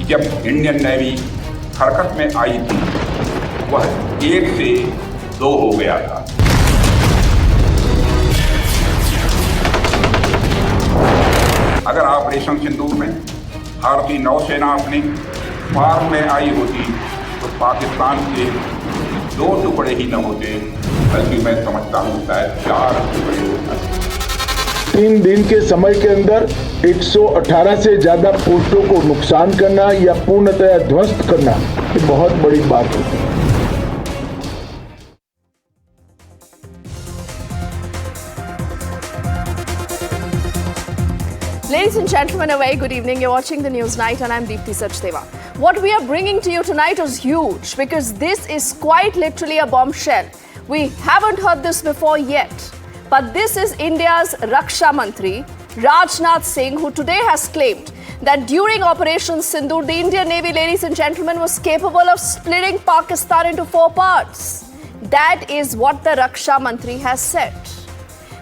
जब Indian navy हरकत में आई थी वह 1 से 2 हो गया था। अगर ऑपरेशन सिंदूर में भारतीय नौसेना अपनी फॉर्म में आई होती तो पाकिस्तान के 2 टुकड़े ही न होते, बल्कि मैं समझता हूँ शायद 4 टुकड़े होते। 3 दिन के समय के अंदर 118 से ज्यादा पोस्टों को नुकसान करना या पूर्णतया ध्वस्त करना ये बहुत बड़ी बात होती है। Ladies and gentlemen, a very good evening. You're watching the NewsNight and I'm Deepthi Sachdeva. What we are bringing to you tonight is huge because this is quite literally a bombshell. We haven't heard this before yet. But this is India's Raksha Mantri, Rajnath Singh, who today has claimed that during Operation Sindoor, the Indian Navy, ladies and gentlemen, was capable of splitting Pakistan into 4 parts. That is what the Raksha Mantri has said.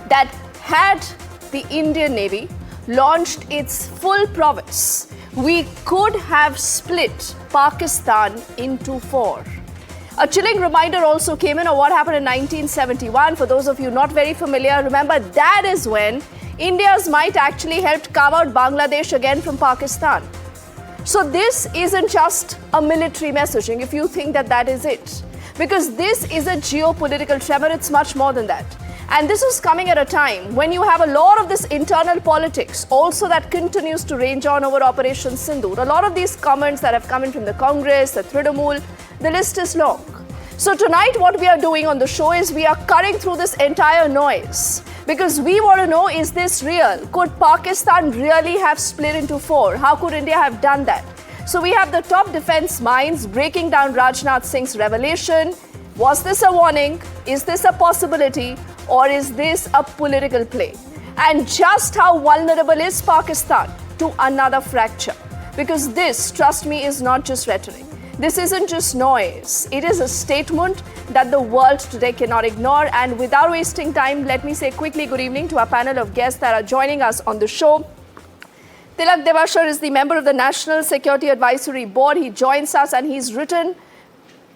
That had the Indian Navy launched its full prowess, we could have split Pakistan into 4. A chilling reminder also came in of what happened in 1971. For those of you not very familiar, remember that is when India's might actually helped carve out Bangladesh again from Pakistan. So this isn't just a military messaging if you think that that is it. Because this is a geopolitical tremor, it's much more than that. And this is coming at a time when you have a lot of this internal politics also that continues to range on over Operation Sindoor. A lot of these comments that have come in from the Congress, the Trinamool, the list is long. So tonight what we are doing on the show is we are cutting through this entire noise because we want to know, is this real? Could Pakistan really have split into 4? How could India have done that? So we have the top defense minds breaking down Rajnath Singh's revelation. Was this a warning? Is this a possibility? Or is this a political play? And just how vulnerable is Pakistan to another fracture? Because this, trust me, is not just rhetoric. This isn't just noise. It is a statement that the world today cannot ignore. And without wasting time, let me say quickly good evening to our panel of guests that are joining us on the show. Tilak Devashar is the member of the National Security Advisory Board. He joins us and he's written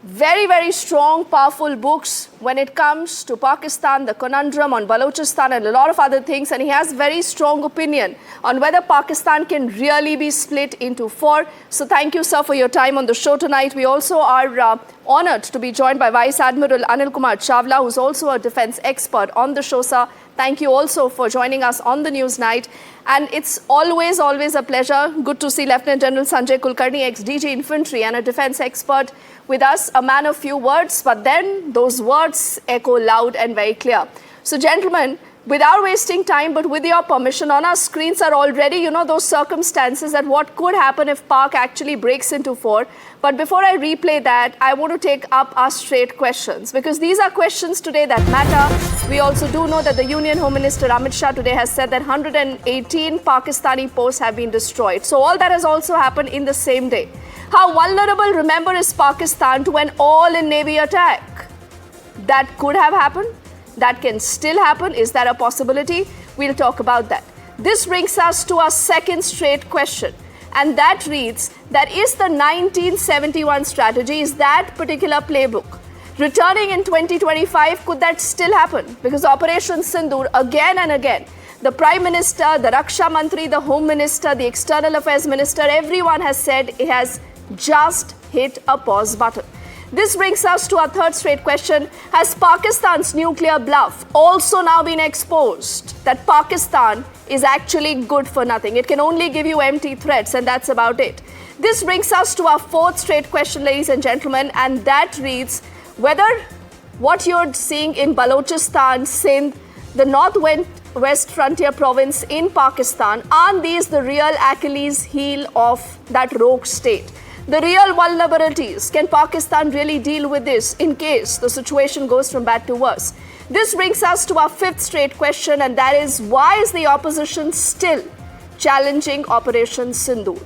very, very strong, powerful books when it comes to Pakistan, the conundrum on Balochistan and a lot of other things. And he has very strong opinion on whether Pakistan can really be split into 4. So thank you, sir, for your time on the show tonight. We also are honored to be joined by Vice Admiral Anil Kumar Chawla, who's also a defense expert on the show, sir. Thank you also for joining us on the NewsNight. And it's always a pleasure. Good to see Lieutenant General Sanjay Kulkarni, ex-DG Infantry and a defense expert with us, a man of few words, but then those words echo loud and very clear. So gentlemen, without wasting time, but with your permission, on our screens are already, those circumstances that what could happen if Pak actually breaks into 4. But before I replay that, I want to take up our straight questions because these are questions today that matter. We also do know that the Union Home Minister Amit Shah today has said that 118 Pakistani posts have been destroyed. So all that has also happened in the same day. How vulnerable, remember, is Pakistan to an all-in-Navy attack? That could have happened. That can still happen. Is that a possibility? We'll talk about that. This brings us to our second straight question. And that reads, that is the 1971 strategy, is that particular playbook returning in 2025, could that still happen? Because Operation Sindoor, again and again, the Prime Minister, the Raksha Mantri, the Home Minister, the External Affairs Minister, everyone has said it has just hit a pause button. This brings us to our third straight question. Has Pakistan's nuclear bluff also now been exposed? That Pakistan is actually good for nothing. It can only give you empty threats and that's about it. This brings us to our fourth straight question, ladies and gentlemen, and that reads whether what you're seeing in Balochistan, Sindh, the northwest frontier province in Pakistan, aren't these the real Achilles heel of that rogue state? The real vulnerabilities. Can Pakistan really deal with this in case the situation goes from bad to worse? This brings us to our fifth straight question, and that is, why is the opposition still challenging Operation Sindoor?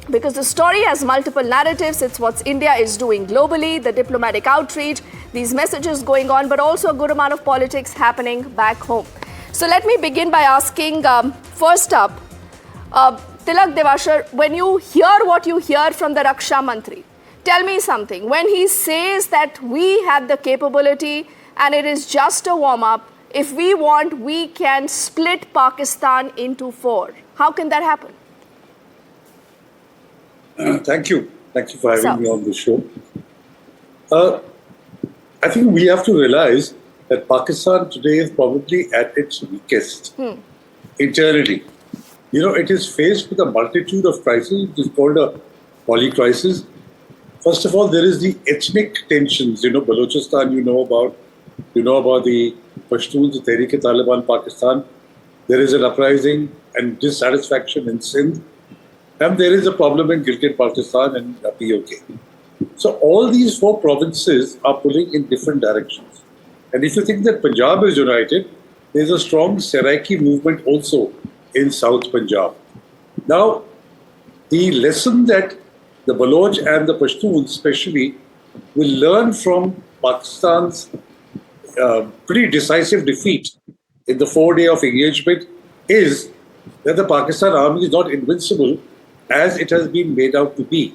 Because the story has multiple narratives. It's what India is doing globally, the diplomatic outreach, these messages going on, but also a good amount of politics happening back home. So let me begin by asking, first up, Tilak Devashar, when you hear what you hear from the Raksha Mantri, tell me something. When he says that we have the capability and it is just a warm-up, if we want, we can split Pakistan into 4. How can that happen? Thank you. Thank you for having So- me on the show. I think we have to realize that Pakistan today is probably at its weakest internally. You know, it is faced with a multitude of crises. It is called a polycrisis. First of all, there is the ethnic tensions. You know, Balochistan, you know about the Pashtuns, the Tehreek-e-Taliban, Pakistan. There is an uprising and dissatisfaction in Sindh. And there is a problem in Gilgit-Baltistan and POK. So all these 4 provinces are pulling in different directions. And if you think that Punjab is united, there's a strong Seraiki movement also in South Punjab. Now, the lesson that the Baloch and the Pashtuns especially will learn from Pakistan's pretty decisive defeat in the 4-day of engagement is that the Pakistan army is not invincible as it has been made out to be.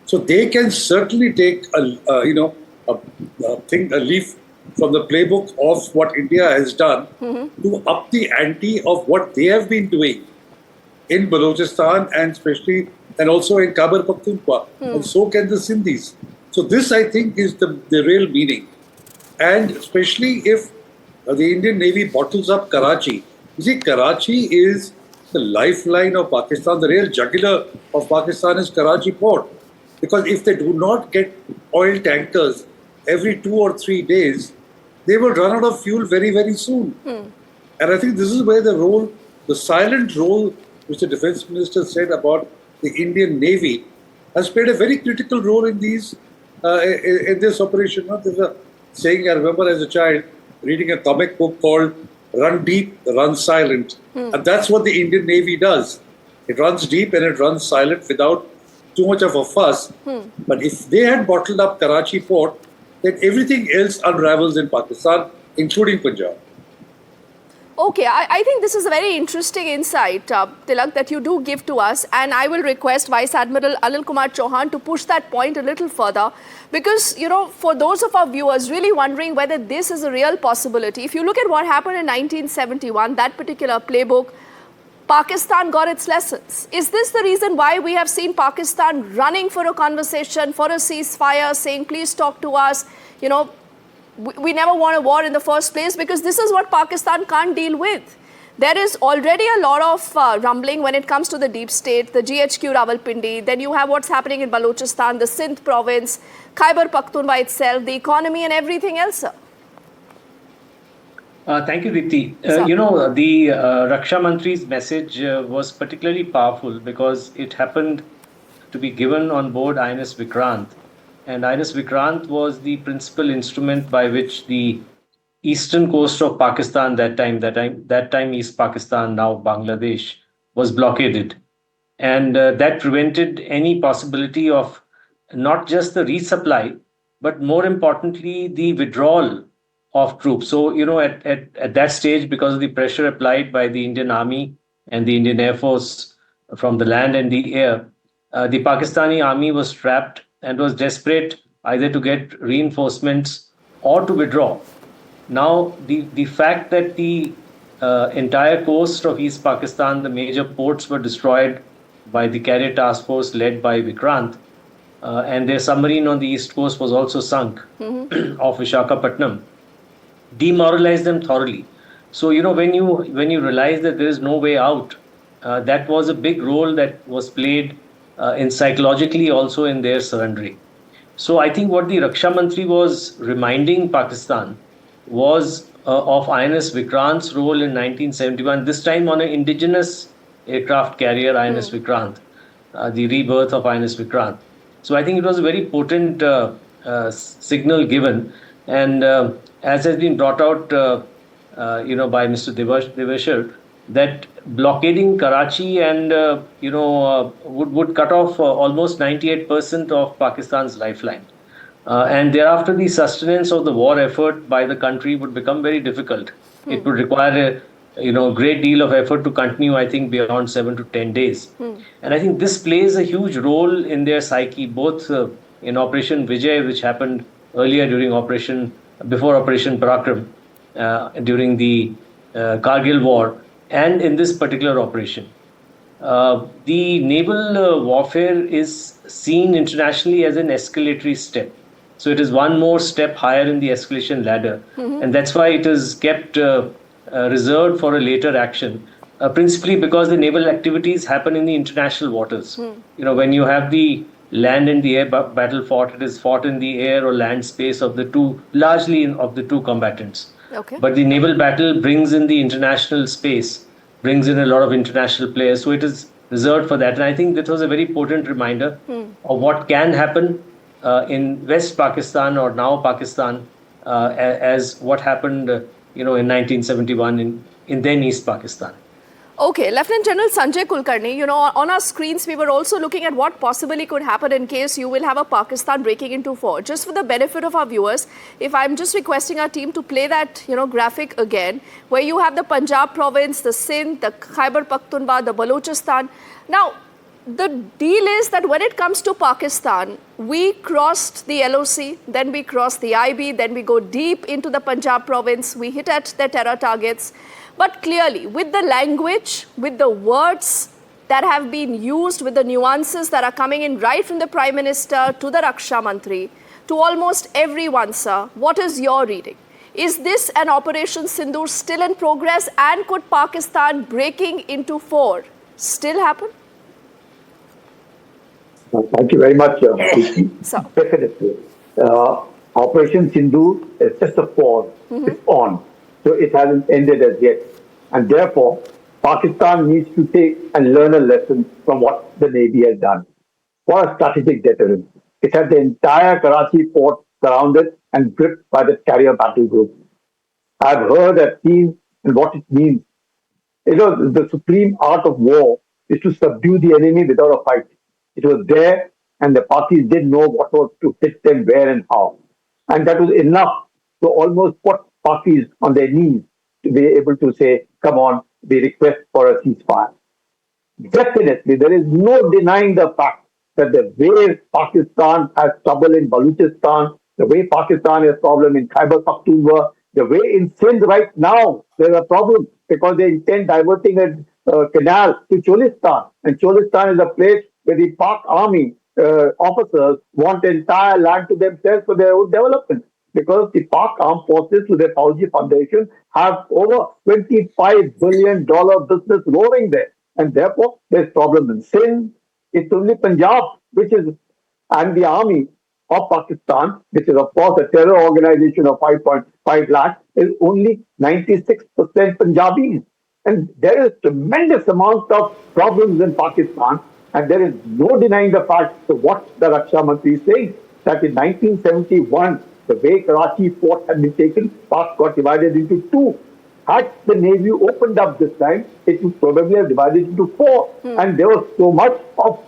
So they can certainly take a leaf from the playbook of what India has done to up the ante of what they have been doing in Balochistan and also in Khyber Pakhtunkhwa, and so can the Sindhis. So this, I think, is the real meaning. And especially if the Indian Navy bottles up Karachi. You see, Karachi is the lifeline of Pakistan. The real jugular of Pakistan is Karachi port. Because if they do not get oil tankers every 2 or 3 days, they will run out of fuel very, very soon. And I think this is where the silent role, which the defense minister said about the Indian Navy, has played a very critical role in this operation. There's a saying I remember as a child reading a comic book called "Run Deep, Run Silent," and that's what the Indian Navy does. It runs deep and it runs silent without too much of a fuss. But if they had bottled up Karachi port, then everything else unravels in Pakistan, including Punjab. Okay, I think this is a very interesting insight, Tilak, that you do give to us. And I will request Vice Admiral Anil Kumar Chauhan to push that point a little further. Because, you know, for those of our viewers really wondering whether this is a real possibility, if you look at what happened in 1971, that particular playbook, Pakistan got its lessons. Is this the reason why we have seen Pakistan running for a conversation, for a ceasefire, saying, please talk to us, you know, we never want a war in the first place, because this is what Pakistan can't deal with. There is already a lot of rumbling when it comes to the deep state, the GHQ Rawalpindi, then you have what's happening in Balochistan, the Sindh province, Khyber Pakhtunkhwa itself, the economy and everything else, sir. Thank you, Dipti. You know, the Raksha Mantri's message was particularly powerful because it happened to be given on board INS Vikrant. And INS Vikrant was the principal instrument by which the eastern coast of Pakistan, that time East Pakistan, now Bangladesh, was blockaded. And that prevented any possibility of not just the resupply, but more importantly, the withdrawal of troops. So, you know, at that stage, because of the pressure applied by the Indian Army and the Indian Air Force from the land and the air, the Pakistani army was trapped and was desperate either to get reinforcements or to withdraw. Now, the fact that the entire coast of East Pakistan, the major ports were destroyed by the carrier task force led by Vikrant, and their submarine on the east coast was also sunk off Visakhapatnam, demoralized them thoroughly. So, you know, when you realize that there is no way out, that was a big role that was played in psychologically also in their surrendering. So I think what the Raksha Mantri was reminding Pakistan was of INS Vikrant's role in 1971, this time on an indigenous aircraft carrier, INS Vikrant, the rebirth of INS Vikrant. So I think it was a very potent signal given. And as has been brought out by Mr. Devashar, that blockading Karachi and would cut off almost 98% of Pakistan's lifeline, and thereafter the sustenance of the war effort by the country would become very difficult. It would require great deal of effort to continue, I think, beyond 7 to 10 days. And I think this plays a huge role in their psyche, both in Operation Vijay, which happened earlier before Operation Parakram, during the Kargil war, and in this particular operation. The naval warfare is seen internationally as an escalatory step. So it is one more step higher in the escalation ladder. And that's why it is kept reserved for a later action, principally because the naval activities happen in the international waters. When you have the land and the air battle fought, it is fought in the air or land space of the two, largely of the two combatants. Okay. But the naval battle brings in the international space, brings in a lot of international players. So it is reserved for that. And I think that was a very potent reminder of what can happen in West Pakistan, or now Pakistan, as what happened in 1971 in then East Pakistan. Okay, Lieutenant General Sanjay Kulkarni, on our screens, we were also looking at what possibly could happen in case you will have a Pakistan breaking into four. Just for the benefit of our viewers, if I'm just requesting our team to play that, graphic again, where you have the Punjab province, the Sindh, the Khyber Pakhtunkhwa, the Balochistan. Now, the deal is that when it comes to Pakistan, we crossed the LOC, then we crossed the IB, then we go deep into the Punjab province, we hit at their terror targets. But clearly, with the language, with the words that have been used, with the nuances that are coming in right from the Prime Minister to the Raksha Mantri, to almost everyone, sir, what is your reading? Is this an Operation Sindoor still in progress, and could Pakistan breaking into four still happen? Thank you very much, So. Definitely. Operation Sindoor is just a pause. It's on. So it hasn't ended as yet. And therefore, Pakistan needs to take and learn a lesson from what the Navy has done. What a strategic deterrent. It had the entire Karachi port surrounded and gripped by the carrier battle group. I've heard that seen and what it means. The supreme art of war is to subdue the enemy without a fight. It was there, and the parties didn't know what was to hit them where and how. And that was enough to almost put parties on their knees to be able to say, come on, we request for a ceasefire. Definitely, there is no denying the fact that the way Pakistan has trouble in Balochistan, the way Pakistan has problem in Khyber Pakhtunkhwa, the way in Sindh right now, there's a problem because they intend diverting a canal to Cholistan. And Cholistan is a place where the Pak army officers want the entire land to themselves for their own development. Because the Pak Armed Forces, through their Fauji Foundation, have over $25 billion business rolling there. And therefore, there's problem in Sindh. It's only Punjab, and the army of Pakistan, which is of course a terror organization of 5.5 lakhs, is only 96% Punjabis. And there is tremendous amount of problems in Pakistan. And there is no denying the fact of what the Raksha Mantri is saying, that in 1971, the way Karachi port had been taken, Pak got divided into two. Had the Navy opened up this time, it would probably have divided into four. And there was so much of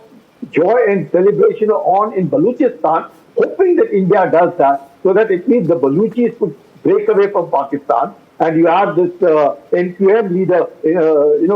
joy and celebration on in Balochistan, hoping that India does that, so that it means the Balochis could break away from Pakistan. And you have this NQM leader,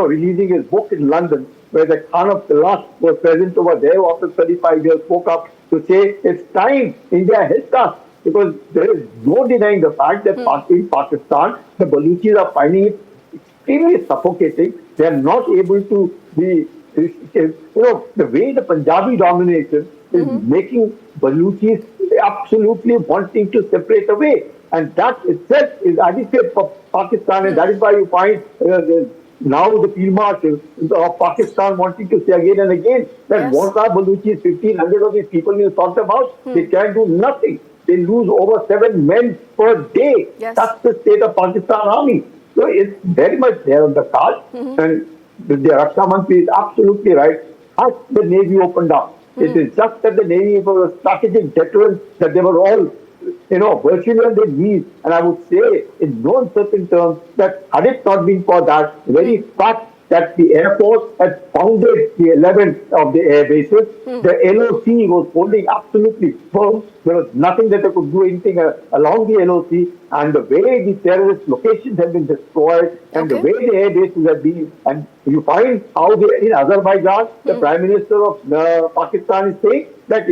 releasing his book in London, where the Khan of Kalash was present over there after 35 years, spoke up to say, it's time, India helped us. Because there is no denying the fact that in Pakistan, the Balochis are finding it extremely suffocating. They are not able to be, the way the Punjabi domination is making Balochis absolutely wanting to separate away. And that itself is adequate for Pakistan. And that is why you find now the field marshal of Pakistan wanting to say again and again that what are Balochis, 1,500 of these people you talked about, they can do nothing. They lose over 7 men per day. Yes. That's the state of Pakistan army. So it's very much there on the card. And the Raksha Mantri is absolutely right. Had the Navy opened up, it is just that the Navy was a strategic deterrent, that they were all, virtually on their knees. And I would say, in no uncertain terms, that had it not been for that very fact that the Air Force had founded the 11th of the air bases. The LOC was holding absolutely firm. There was nothing that they could do anything along the LOC, and the way the terrorist locations have been destroyed, and the way the air bases have been, and you find how in Azerbaijan, the Prime Minister of Pakistan is saying that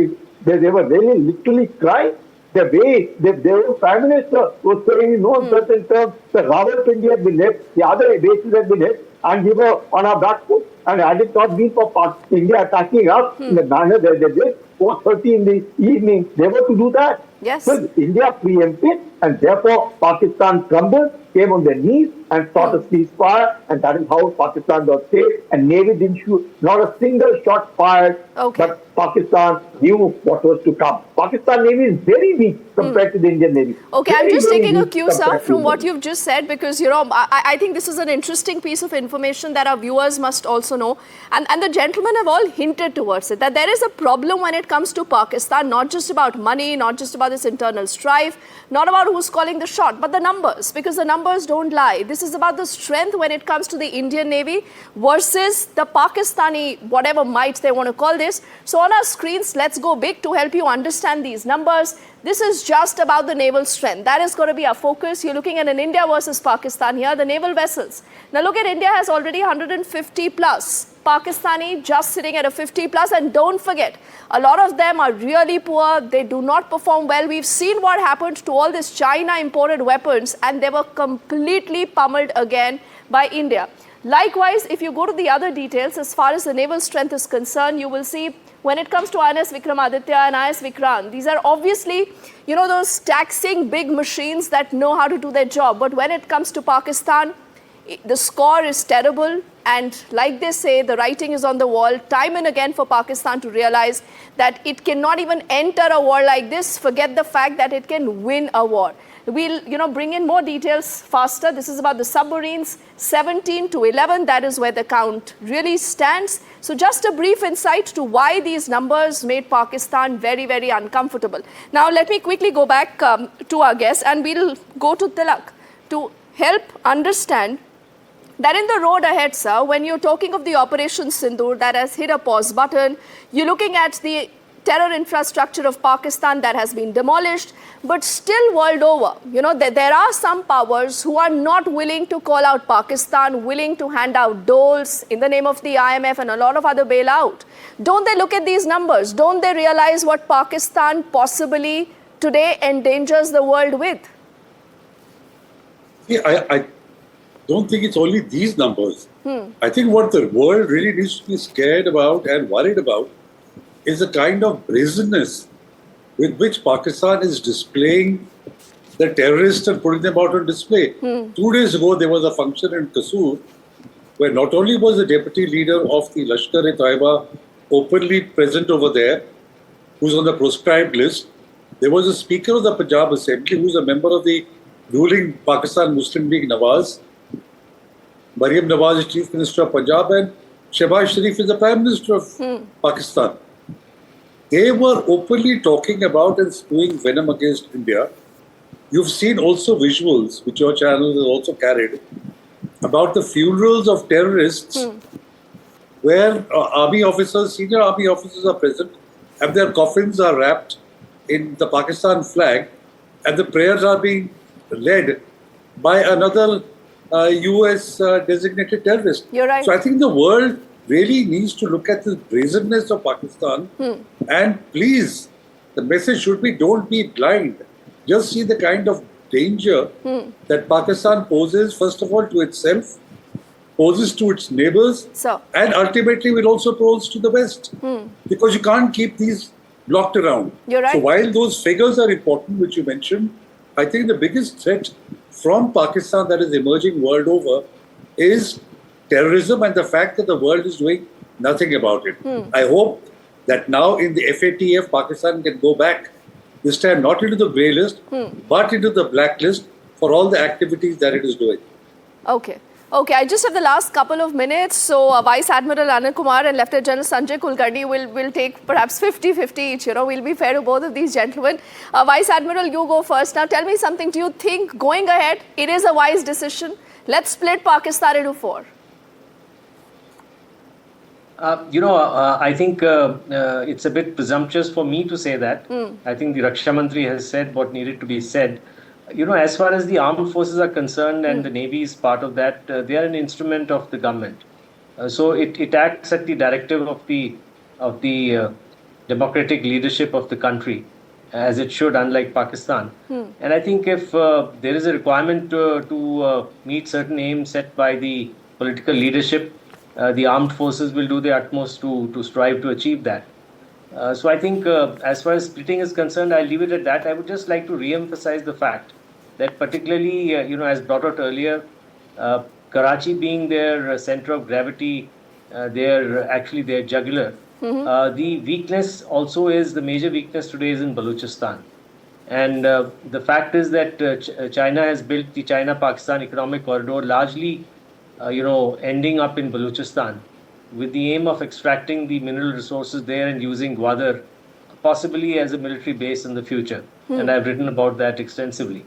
they were really literally crying. The way their Prime Minister was saying in no certain terms, the Rawalpindi had been left, the other bases had been left, and we were on our back foot. And had it not been for India attacking us in the manner that they did, 4:30 in the evening, they were to do that. Yes. So India preempted, and therefore Pakistan crumbled, came on their knees, and sought a ceasefire, and that is how Pakistan got saved. And Navy didn't shoot, not a single shot fired, but Pakistan knew what was to come. Pakistan Navy is very weak compared to the Indian Navy. Okay, very, I'm just very taking a weak cue, sir, compared to from the what Navy. you've just said, because, you know, I think this is an interesting piece of information that our viewers must also know. And the gentlemen have all hinted towards it, that there is a problem when it comes to Pakistan, not just about money, not just about this internal strife, not about who's calling the shot, but the numbers, because the numbers don't lie. This is about the strength when it comes to the Indian Navy versus the Pakistani, whatever might they want to call this. So on our screens, let's go big to help you understand these numbers. This is just about the naval strength. That is going to be our focus. You're looking at an India versus Pakistan here, the naval vessels. Now look at India has already 150 plus. Pakistani just sitting at a 50 plus, and don't forget, a lot of them are really poor. They do not perform well. We've seen what happened to all this China imported weapons, and they were completely pummeled again by India. Likewise, if you go to the other details, as far as the naval strength is concerned, you will see when it comes to INS Vikramaditya and IS Vikrant, these are obviously, you know, those taxing big machines that know how to do their job. But when it comes to Pakistan, the score is terrible. And like they say, the writing is on the wall time and again for Pakistan to realize that it cannot even enter a war like this. Forget the fact that it can win a war. We'll, you know, bring in more details faster. This is about the submarines, 17 to 11. That is where the count really stands. So just a brief insight to why these numbers made Pakistan very, very uncomfortable. Now, let me quickly go back to our guest, and we'll go to Tilak to help understand that in the road ahead, sir, when you're talking of the Operation Sindoor that has hit a pause button, you're looking at the terror infrastructure of Pakistan that has been demolished, but still world over, you know, there are some powers who are not willing to call out Pakistan, willing to hand out doles in the name of the IMF and a lot of other bailout. Don't they look at these numbers? Don't they realize what Pakistan possibly today endangers the world with? Yeah, I don't think it's only these numbers. I think what the world really needs to be scared about and worried about is the kind of brazenness with which Pakistan is displaying the terrorists and putting them out on display. 2 days ago, there was a function in Kasur where not only was the deputy leader of the Lashkar-e-Taiba openly present over there, who's on the proscribed list, there was a speaker of the Punjab Assembly who's a member of the ruling Pakistan Muslim League Nawaz. Maryam Nawaz is Chief Minister of Punjab, and Shehbaz Sharif is the Prime Minister of Pakistan. They were openly talking about and spewing venom against India. You've seen also visuals, which your channel has also carried, about the funerals of terrorists where army officers, senior army officers are present, and their coffins are wrapped in the Pakistan flag, and the prayers are being led by another US designated terrorist. You're right. So I think the world really needs to look at the brazenness of Pakistan, and please, the message should be don't be blind. Just see the kind of danger that Pakistan poses, first of all, to itself, poses to its neighbors, and ultimately will also pose to the West. Because you can't keep these blocked around. You're right. So while those figures are important, which you mentioned, I think the biggest threat from Pakistan that is emerging world over is terrorism and the fact that the world is doing nothing about it. I hope that now in the FATF, Pakistan can go back, this time not into the grey list, but into the black list for all the activities that it is doing. Okay. Okay, I just have the last couple of minutes. So Vice Admiral Anil Kumar and Lieutenant General Sanjay Kulkarni will take perhaps 50-50 each. You know, we'll be fair to both of these gentlemen. Vice Admiral, you go first. Now tell me something. Do you think going ahead, it is a wise decision? Let's split Pakistan into 4. I think it's a bit presumptuous for me to say that. I think the Raksha Mantri has said what needed to be said. As far as the armed forces are concerned and the Navy is part of that, they are an instrument of the government. So it acts at the directive of the democratic leadership of the country, as it should, unlike Pakistan. And I think if there is a requirement to meet certain aims set by the political leadership, the armed forces will do their utmost to strive to achieve that. So I think as far as splitting is concerned, I'll leave it at that. I would just like to re-emphasize the fact that particularly, as brought out earlier, Karachi being their center of gravity, their jugular, the weakness also is, the major weakness today is in Balochistan. And the fact is that China has built the China-Pakistan economic corridor largely, ending up in Balochistan with the aim of extracting the mineral resources there and using Gwadar possibly as a military base in the future. And I've written about that extensively.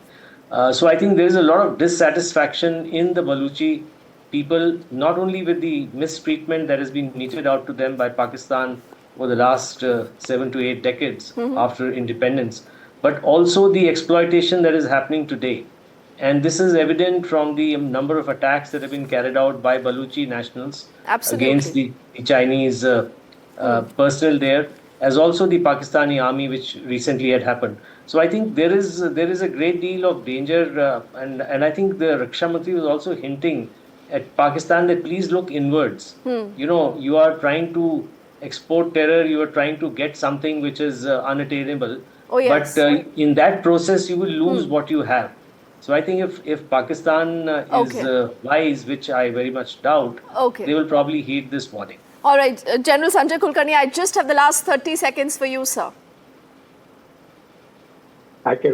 So I think there is a lot of dissatisfaction in the Baluchi people, not only with the mistreatment that has been meted out to them by Pakistan over the last 7 to 8 decades after independence, but also the exploitation that is happening today. And this is evident from the number of attacks that have been carried out by Baluchi nationals against the Chinese personnel there, as also the Pakistani army, which recently had happened. So I think there is a great deal of danger, and I think the Raksha Mantri was also hinting at Pakistan that please look inwards. You are trying to export terror, you are trying to get something which is unattainable. Oh, yes. But in that process, you will lose what you have. So I think if Pakistan is wise, which I very much doubt, they will probably heed this warning. All right, General Sanjay Kulkarni, I just have the last 30 seconds for you, sir. I can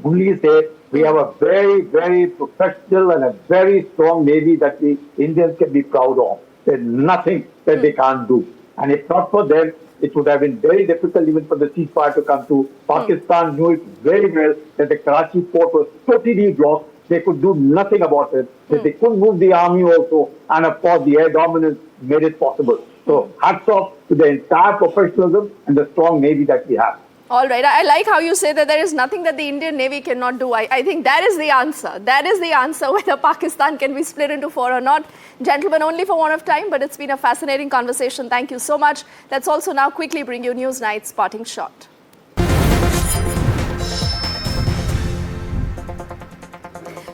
only say we have a very, very professional and a very strong Navy that the Indians can be proud of. There's nothing that they can't do. And if not for them, it would have been very difficult even for the ceasefire to come to. Pakistan knew it very well that the Karachi port was totally blocked. They could do nothing about it. They couldn't move the army also. And of course, the air dominance made it possible. So hats off to the entire professionalism and the strong Navy that we have. All right. I like how you say that there is nothing that the Indian Navy cannot do. I think that is the answer. That is the answer, whether Pakistan can be split into 4 or not. Gentlemen, only for want of time, but it's been a fascinating conversation. Thank you so much. Let's also now quickly bring you NewsNight's parting shot.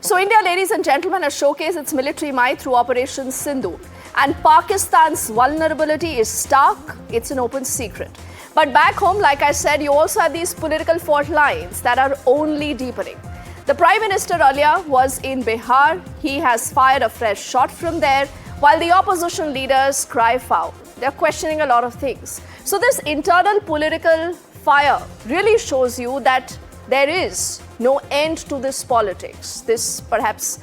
So India, ladies and gentlemen, has showcased its military might through Operation Sindoor. And Pakistan's vulnerability is stark. It's an open secret. But back home, like I said, you also have these political fault lines that are only deepening. The Prime Minister earlier was in Bihar. He has fired a fresh shot from there, while the opposition leaders cry foul. They're questioning a lot of things. So this internal political fire really shows you that there is no end to this politics, this perhaps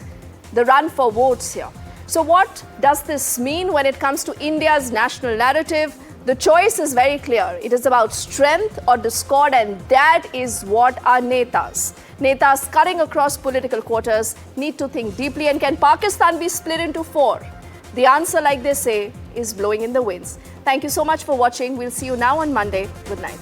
the run for votes here. So what does this mean when it comes to India's national narrative? The choice is very clear. It is about strength or discord, and that is what our netas cutting across political quarters need to think deeply. And can Pakistan be split into 4? The answer, like they say, is blowing in the winds. Thank you so much for watching. We'll see you now on Monday. Good night.